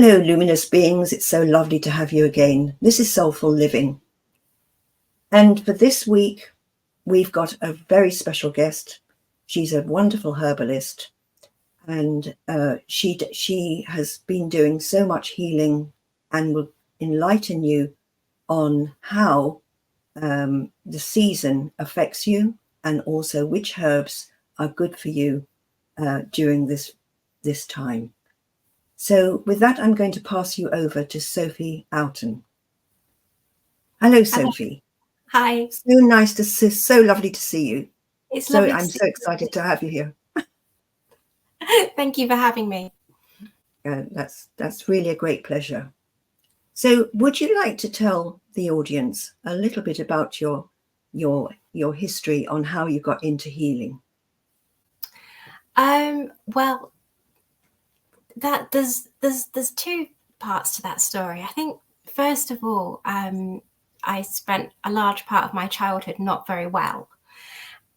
Hello, luminous beings. It's so lovely to have you again. This is Soulful Living. And for this week, we've got a very special guest. She's a wonderful herbalist, and she has been doing so much healing and will enlighten you on how the season affects you, and also which herbs are good for you during this time. So with that, I'm going to pass you over to Sophie Outen. Hello, Sophie. Hi. So lovely to see you. It's lovely. I'm so excited to have you here. Thank you for having me. That's really a great pleasure. So would you like to tell the audience a little bit about your history on how you got into healing? Well, that there's two parts to that story. I think first of all, I spent a large part of my childhood not very well,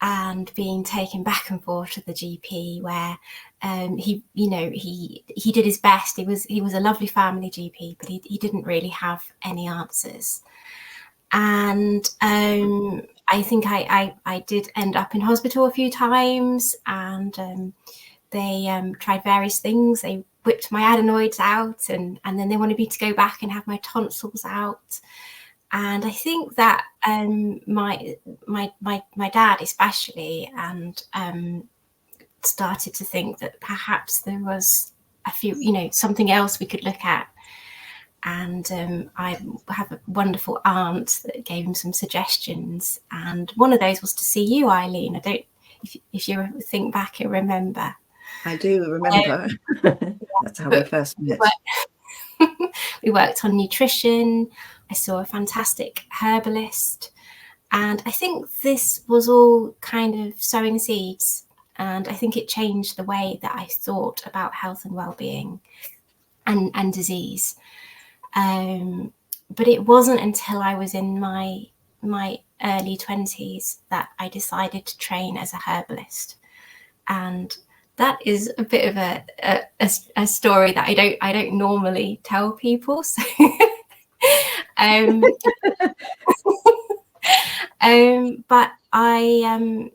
and being taken back and forth to the GP, where he did his best. He was a lovely family GP, but he didn't really have any answers. And I think I did end up in hospital a few times, and they tried various things. They whipped my adenoids out, and then they wanted me to go back and have my tonsils out. And I think that my dad especially, and started to think that perhaps there was something else we could look at. And I have a wonderful aunt that gave him some suggestions, and one of those was to see you, Eileen. I don't, if you think back and remember. I do remember. That's how we first met. We worked on nutrition. I saw a fantastic herbalist, and I think this was all kind of sowing seeds, and I think it changed the way that I thought about health and well-being and disease. But it wasn't until I was in my early 20s that I decided to train as a herbalist, and that is a bit of a story that I don't normally tell people. So, but I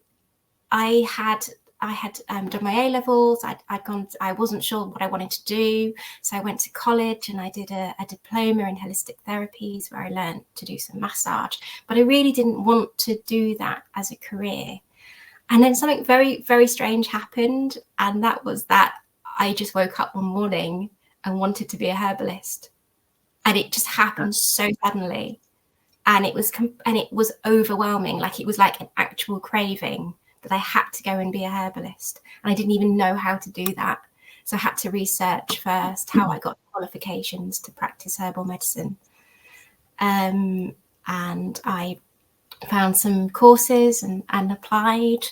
had done my A-levels. I wasn't sure what I wanted to do, so I went to college and I did a diploma in holistic therapies, where I learned to do some massage. But I really didn't want to do that as a career. And then something very, very strange happened, and that was that I just woke up one morning and wanted to be a herbalist, and it just happened so suddenly, and it was overwhelming. Like, it was like an actual craving that I had to go and be a herbalist, and I didn't even know how to do that. So I had to research first how I got qualifications to practice herbal medicine, and I found some courses and applied,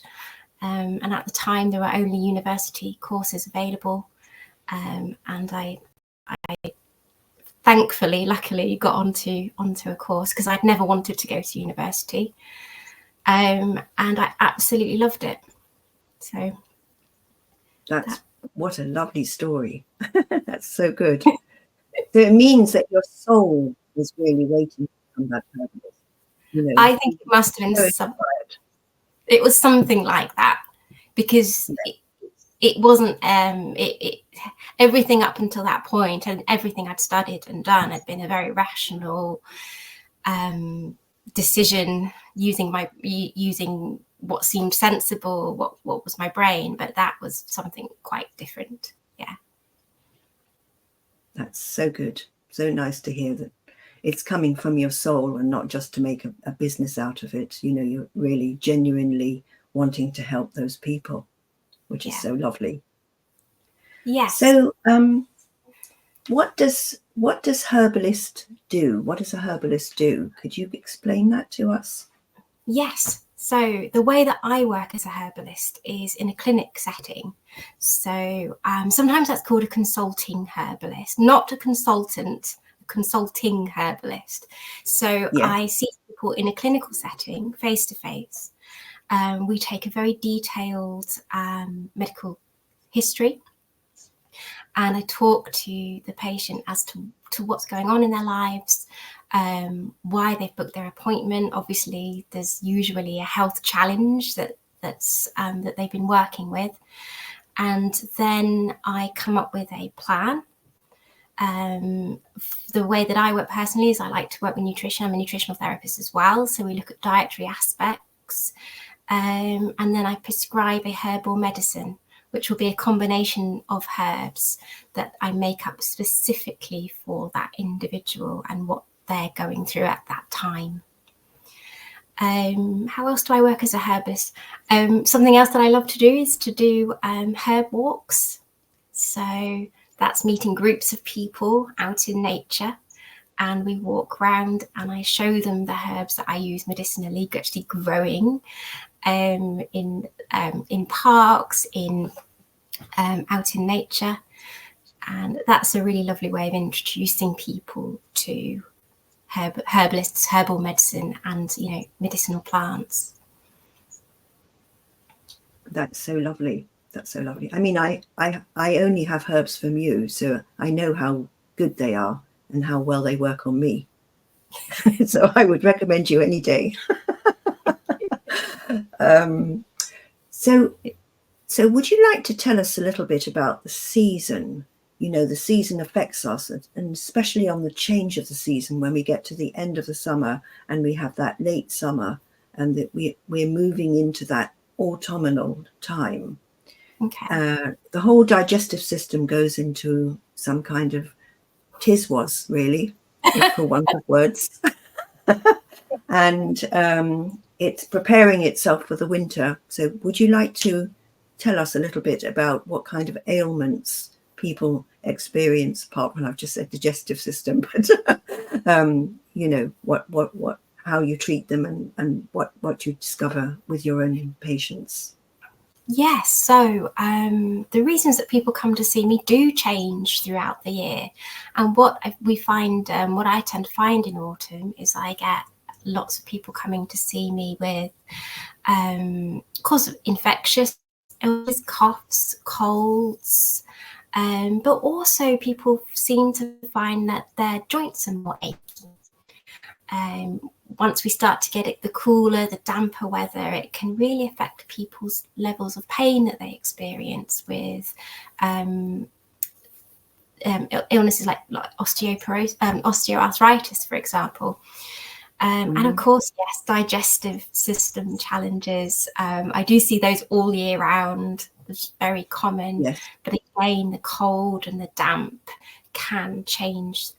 and at the time there were only university courses available, and I thankfully, luckily, got onto a course, because I'd never wanted to go to university, and I absolutely loved it. So what a lovely story. That's so good. So it means that your soul was really waiting to become that herbalist. I think it must have been something. It was something like that, because it wasn't everything up until that point, and everything I'd studied and done had been a very rational decision, using what seemed sensible, what was my brain. But that was something quite different. Yeah. That's so good. So nice to hear that it's coming from your soul, and not just to make a business out of it. You're really genuinely wanting to help those people, which is so lovely. Yes. So what does herbalist do? What does a herbalist do? Could you explain that to us? Yes. So the way that I work as a herbalist is in a clinic setting. So sometimes that's called a consulting herbalist, not a consultant, consulting herbalist. So I see people in a clinical setting, face to face. We take a very detailed medical history. And I talk to the patient as to what's going on in their lives, why they've booked their appointment. Obviously, there's usually a health challenge that they've been working with. And then I come up with a plan. The way that I work personally is I like to work with nutrition. I'm a nutritional therapist as well. So we look at dietary aspects. And then I prescribe a herbal medicine, which will be a combination of herbs that I make up specifically for that individual and what they're going through at that time. How else do I work as a herbalist? Something else that I love to do is to do herb walks. So that's meeting groups of people out in nature, and we walk around and I show them the herbs that I use medicinally, actually growing in parks, out in nature. And that's a really lovely way of introducing people to herbalists, herbal medicine, and medicinal plants. That's so lovely. That's so lovely. I mean, I only have herbs from you, so I know how good they are and how well they work on me. So I would recommend you any day. So would you like to tell us a little bit about the season? The season affects us, and especially on the change of the season when we get to the end of the summer and we have that late summer, and that we're moving into that autumnal time. Okay. The whole digestive system goes into some kind of tiswas, really, for want of words. And it's preparing itself for the winter. So would you like to tell us a little bit about what kind of ailments people experience, apart from, I've just said digestive system, but how you treat them and what you discover with your own patients? Yes, so the reasons that people come to see me do change throughout the year. And what we find, what I tend to find in autumn is I get lots of people coming to see me with cause of infectious illness, coughs, colds, but also people seem to find that their joints are more achy. Once we start to get the cooler, the damper weather, it can really affect people's levels of pain that they experience with illnesses like osteoarthritis, for example. And of course, yes, digestive system challenges. I do see those all year round. It's very common. Yes. But again, the cold and the damp can change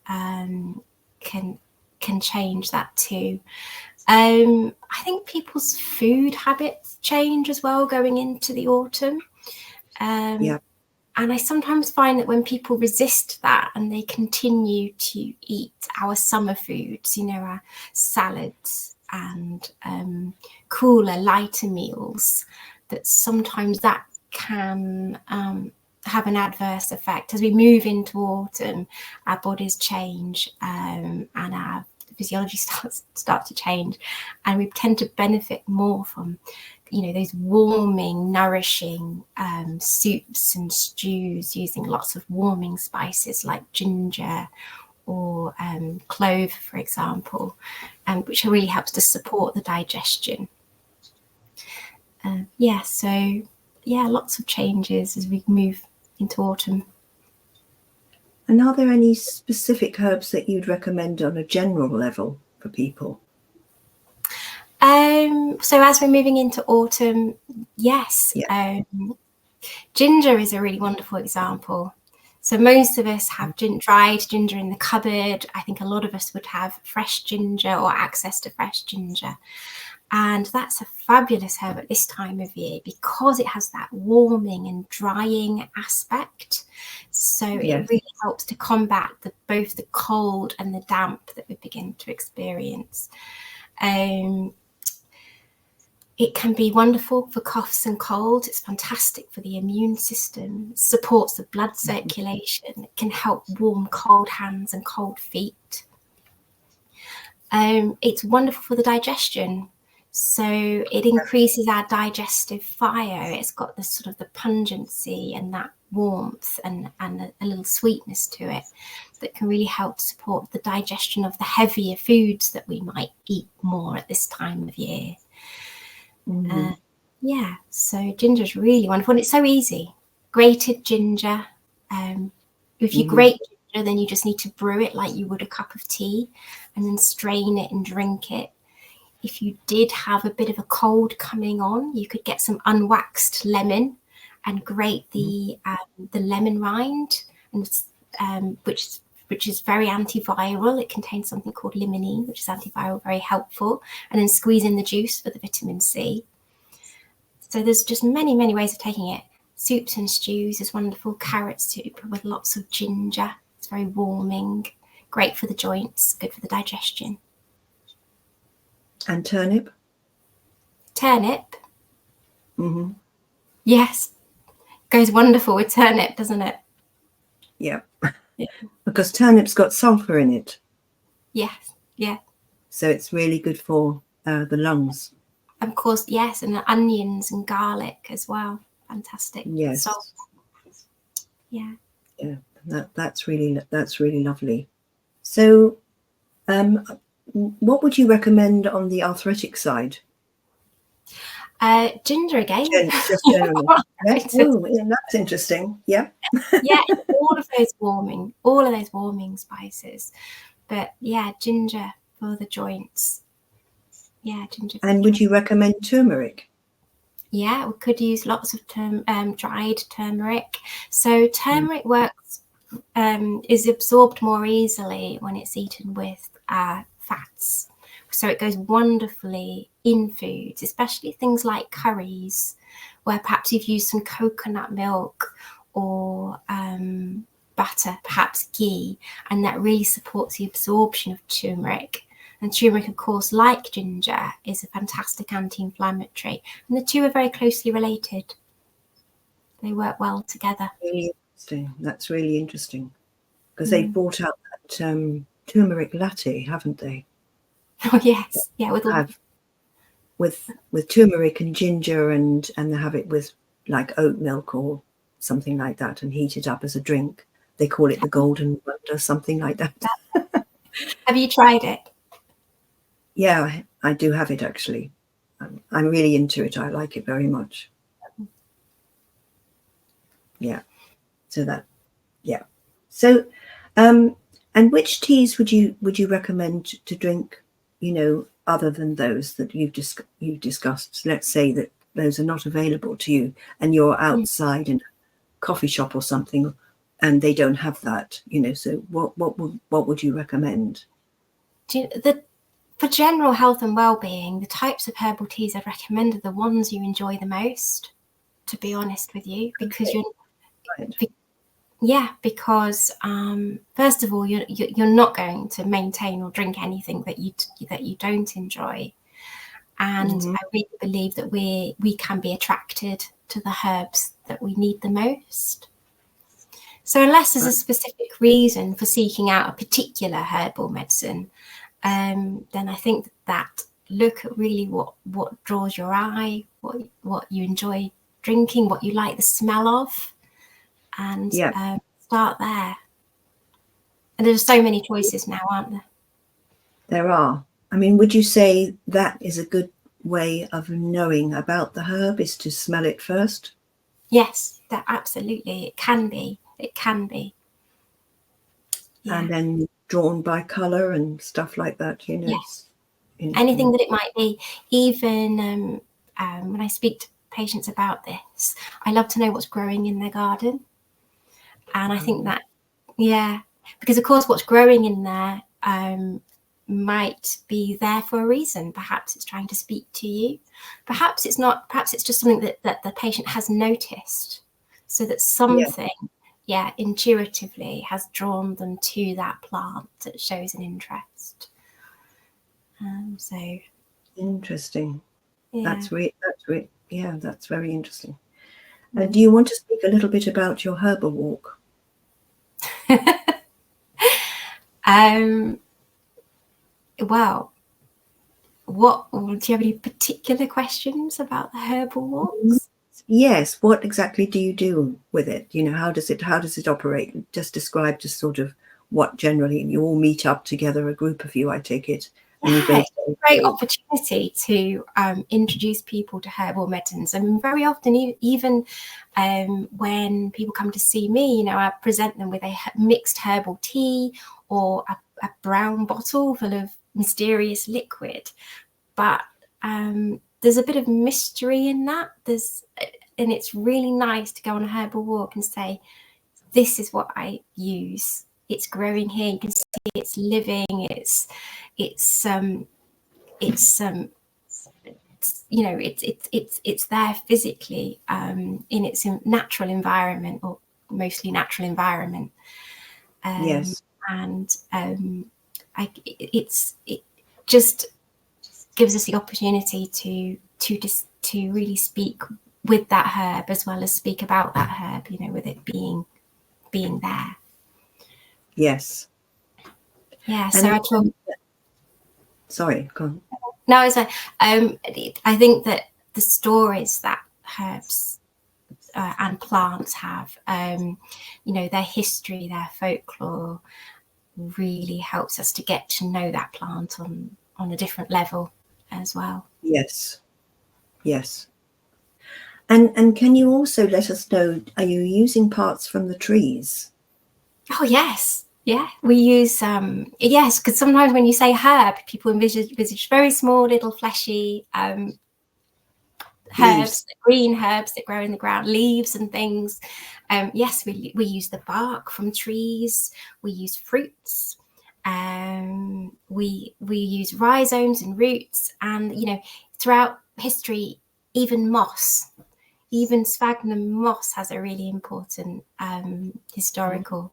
can change that too. I think people's food habits change as well going into the autumn. And I sometimes find that when people resist that and they continue to eat our summer foods, our salads and cooler, lighter meals, that sometimes that can have an adverse effect. As we move into autumn, our bodies change and our physiology starts to change, and we tend to benefit more from those warming, nourishing soups and stews using lots of warming spices like ginger or clove, for example, which really helps to support the digestion. Lots of changes as we move into autumn. And are there any specific herbs that you'd recommend on a general level for people? So as we're moving into autumn, yes. Yeah. Ginger is a really wonderful example. So most of us have dried ginger in the cupboard. I think a lot of us would have fresh ginger or access to fresh ginger. And that's a fabulous herb at this time of year because it has that warming and drying aspect. So It really helps to combat both the cold and the damp that we begin to experience. It can be wonderful for coughs and colds. It's fantastic for the immune system. It supports the blood circulation. It can help warm cold hands and cold feet. It's wonderful for the digestion. So it increases our digestive fire. It's got the sort of the pungency and that warmth and a little sweetness to it that can really help support the digestion of the heavier foods that we might eat more at this time of year. Yeah, so ginger is really wonderful, and it's so easy. Grated ginger. If you grate ginger, then you just need to brew it like you would a cup of tea, and then strain it and drink it. If you did have a bit of a cold coming on, you could get some unwaxed lemon and grate the lemon rind, and which is very antiviral. It contains something called limonene, which is antiviral, very helpful. And then squeeze in the juice for the vitamin C. So there's just many, many ways of taking it. Soups and stews is wonderful. Carrot soup with lots of ginger. It's very warming, great for the joints, good for the digestion. And turnip? Turnip? Yes. Goes wonderful with turnip, doesn't it? Yeah. Because turnip's got sulfur in it. Yes, yeah. So it's really good for the lungs. Of course, yes, and onions and garlic as well. Fantastic. Yes. Salt. Yeah. Yeah. That's really lovely. So, what would you recommend on the arthritic side? Ginger again. Just generally. Yeah. Oh, yeah, that's interesting. Yeah. Yeah, all of those warming spices. But yeah, ginger for the joints. Yeah, ginger. And would you recommend turmeric? Yeah, we could use lots of dried turmeric. So turmeric works, is absorbed more easily when it's eaten with fats. So it goes wonderfully in foods, especially things like curries, where perhaps you've used some coconut milk or butter, perhaps ghee, and that really supports the absorption of turmeric. And turmeric, of course, like ginger, is a fantastic anti-inflammatory. And the two are very closely related. They work well together. Really interesting. That's really interesting. Because they've brought out that turmeric latte, haven't they? Oh, yes. Yeah, with turmeric and ginger, and they have it with like oat milk or something like that, and heat it up as a drink. They call it the golden wonder, something like that. Have you tried it? Yeah, I do have it actually. I'm really into it. I like it very much. Yeah. So and which teas would you recommend to drink, other than those that you've discussed? Let's say that those are not available to you and you're outside in a coffee shop or something and they don't have that, so what would you recommend? For general health and well-being, the types of herbal teas I'd recommend are the ones you enjoy the most, to be honest with you, because because first of all, you're not going to maintain or drink anything that you don't enjoy, and I really believe that we can be attracted to the herbs that we need the most. So unless there's a specific reason for seeking out a particular herbal medicine, then I think that look at really what draws your eye, what you enjoy drinking, what you like the smell of, and start there. And there's so many choices now, aren't there? There are. I mean, would you say that is a good way of knowing about the herb, is to smell it first? Yes, that absolutely. It can be. Yeah. And then drawn by colour and stuff like that, Yes. Anything that it might be. Even when I speak to patients about this, I love to know what's growing in their garden. And I think that, because of course what's growing in there might be there for a reason. Perhaps it's trying to speak to you. Perhaps it's not. Perhaps it's just something that the patient has noticed, so that something, intuitively has drawn them to that plant that shows an interest. So interesting. Yeah. That's very interesting. Do you want to speak a little bit about your herbal walk? Well, do you have any particular questions about the herbal walks? Yes. What exactly do you do with it? You know, how does it operate? Just describe just sort of what generally you all meet up together, a group of you, I take it, and you go Yeah, to it's a great opportunity to introduce people to herbal medicines. And very often, even when people come to see me, you know, I present them with a mixed herbal tea or a brown bottle full of mysterious liquid. But there's a bit of mystery in that. And it's really nice to go on a herbal walk and say, this is what I use. It's growing here. You can see it's living. It's you know, it's there physically in its natural environment, or mostly natural environment. Yes. And it just gives us the opportunity to really speak with that herb, as well as speak about that herb, you know, with it being there. Yes. Yeah. And So sorry, go on. no, it's like I think that the stories that herbs and plants have, you know, their history, their folklore, really helps us to get to know that plant on a different level as well. Yes. Yes. And can you also let us know, are you using parts from the trees? Oh yes, yeah. We use yes, because sometimes when you say herb, people envisage very small, little fleshy Leaves. herbs, green herbs that grow in the ground, leaves and things. Yes, we use the bark from trees. We use fruits. We use rhizomes and roots, and you know, throughout history, even moss, even sphagnum moss has a really important historical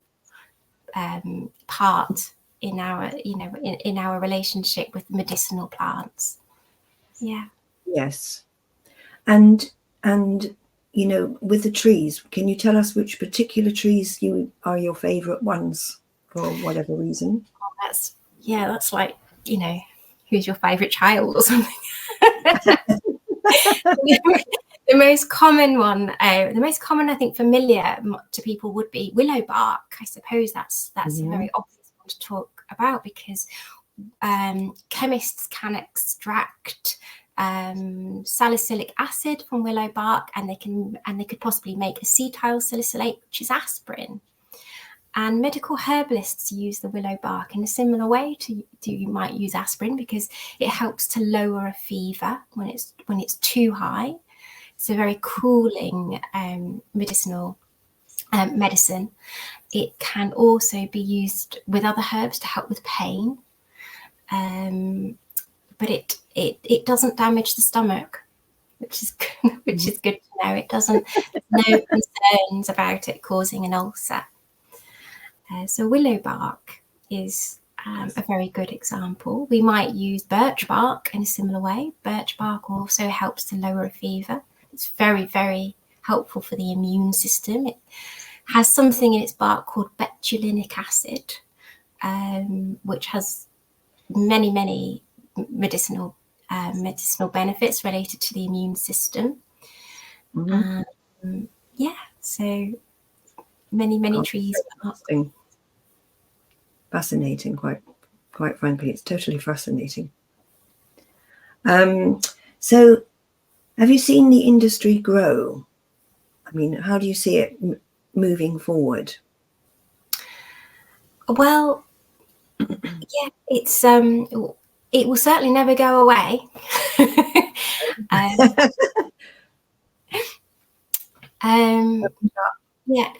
part in our, you know, in our relationship with medicinal plants. Yeah. Yes. And you know, with the trees, can you tell us which particular trees are your favorite ones for whatever reason? That's like, you know, who's your favorite child or something. The most common one, the most common, I think, familiar to people would be willow bark. I suppose that's a very obvious one to talk about, because chemists can extract salicylic acid from willow bark, and they could possibly make acetyl salicylate, which is aspirin. And medical herbalists use the willow bark in a similar way to you might use aspirin, because it helps to lower a fever when it's too high. It's a very cooling medicinal medicine. It can also be used with other herbs to help with pain, but it doesn't damage the stomach, which is good to know. It doesn't. There's no concerns about it causing an ulcer. So willow bark is a very good example. We might use birch bark in a similar way. Birch bark also helps to lower a fever. It's very, very helpful for the immune system. It has something in its bark called betulinic acid, which has many, many medicinal benefits related to the immune system. Yeah, so many trees. Fascinating, quite frankly, it's totally fascinating. So have you seen the industry grow? I mean, how do you see it moving forward? Well, yeah, it's it will certainly never go away. Yeah,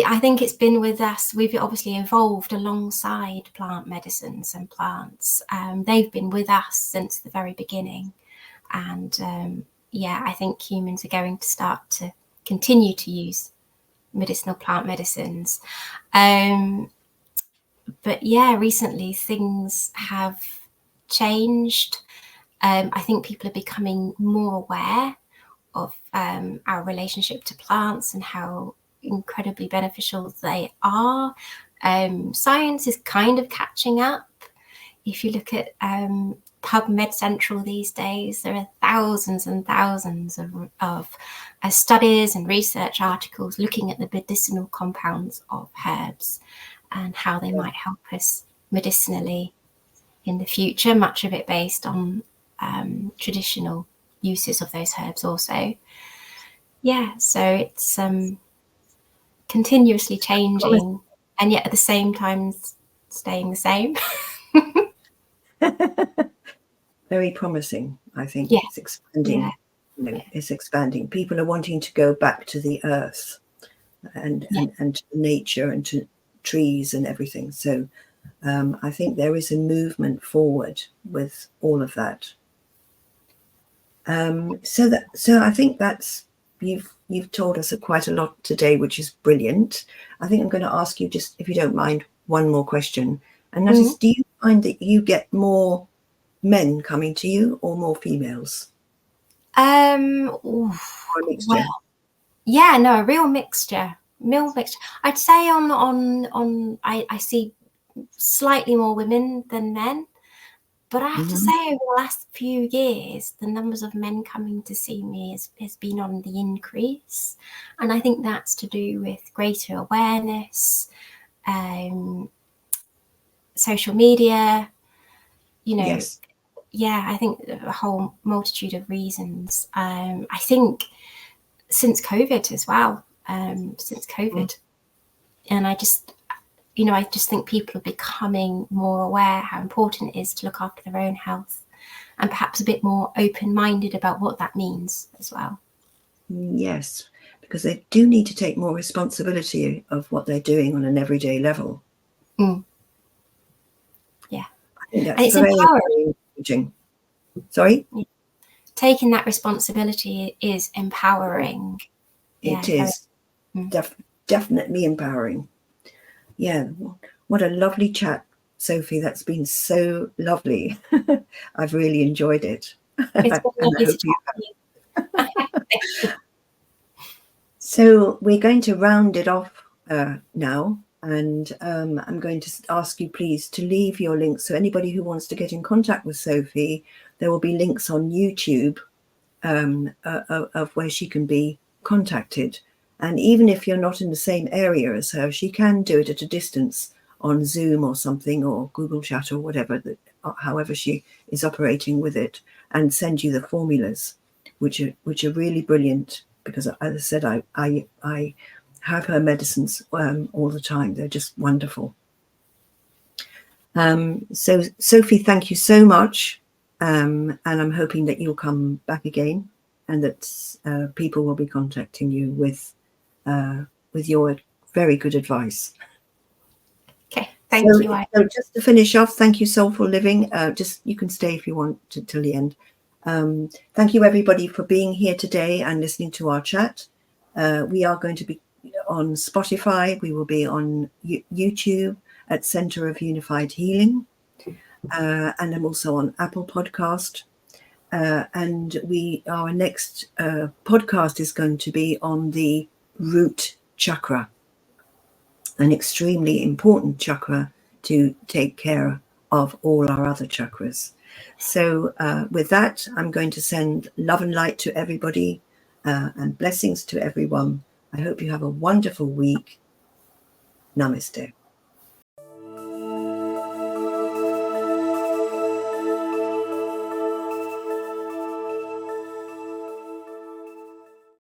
I think it's been with us. We've obviously evolved alongside plant medicines and plants. They've been with us since the very beginning. And yeah, I think humans are going to start to continue to use medicinal plant medicines. But yeah, recently things have changed. I think people are becoming more aware of our relationship to plants and how incredibly beneficial they are. Science is kind of catching up. If you look at PubMed Central these days. There are thousands and thousands of studies and research articles looking at the medicinal compounds of herbs and how they might help us medicinally in the future, much of it based on traditional uses of those herbs also. Yeah, so it's continuously changing and yet at the same time staying the same. Very promising, I think. Yeah. It's expanding. Yeah. You know, it's expanding. People are wanting to go back to the earth and to nature and to trees and everything. So I think there is a movement forward with all of that. So I think that's you've told us quite a lot today, which is brilliant. I think I'm going to ask you, just if you don't mind, one more question, and that is, do you find that you get more men coming to you or more females? Or a mixture? Well, yeah, no, a real mixture. I'd say on I see slightly more women than men, but I have to say over the last few years, the numbers of men coming to see me has been on the increase, and I think that's to do with greater awareness, social media, you know. Yes. Yeah, I think a whole multitude of reasons. I think since COVID as well, and I just think people are becoming more aware how important it is to look after their own health, and perhaps a bit more open-minded about what that means as well. Yes, because they do need to take more responsibility of what they're doing on an everyday level. Yeah, I think that's and it's very empowering. Sorry? Taking that responsibility is empowering. It is definitely empowering. Yeah, what a lovely chat, Sophie. That's been so lovely. I've really enjoyed it. It's been lovely to chat with you. So we're going to round it off now, and I'm going to ask you please to leave your links. So anybody who wants to get in contact with Sophie, there will be links on YouTube of where she can be contacted. And even if you're not in the same area as her, she can do it at a distance on Zoom or something, or Google Chat or whatever, however she is operating with it, and send you the formulas, which are really brilliant. Because, as I said, I have her medicines all the time. They're just wonderful. So, Sophie, thank you so much. And I'm hoping that you'll come back again, and that people will be contacting you with your very good advice. Okay, thank you. So just to finish off, thank you, Soulful Living. Just you can stay if you want till the end. Thank you, everybody, for being here today and listening to our chat. We are going to be on Spotify. We will be on YouTube at Center of Unified Healing. And I'm also on Apple Podcast. And our next podcast is going to be on the root chakra, an extremely important chakra to take care of all our other chakras. So with that, I'm going to send love and light to everybody and blessings to everyone. I hope you have a wonderful week. Namaste.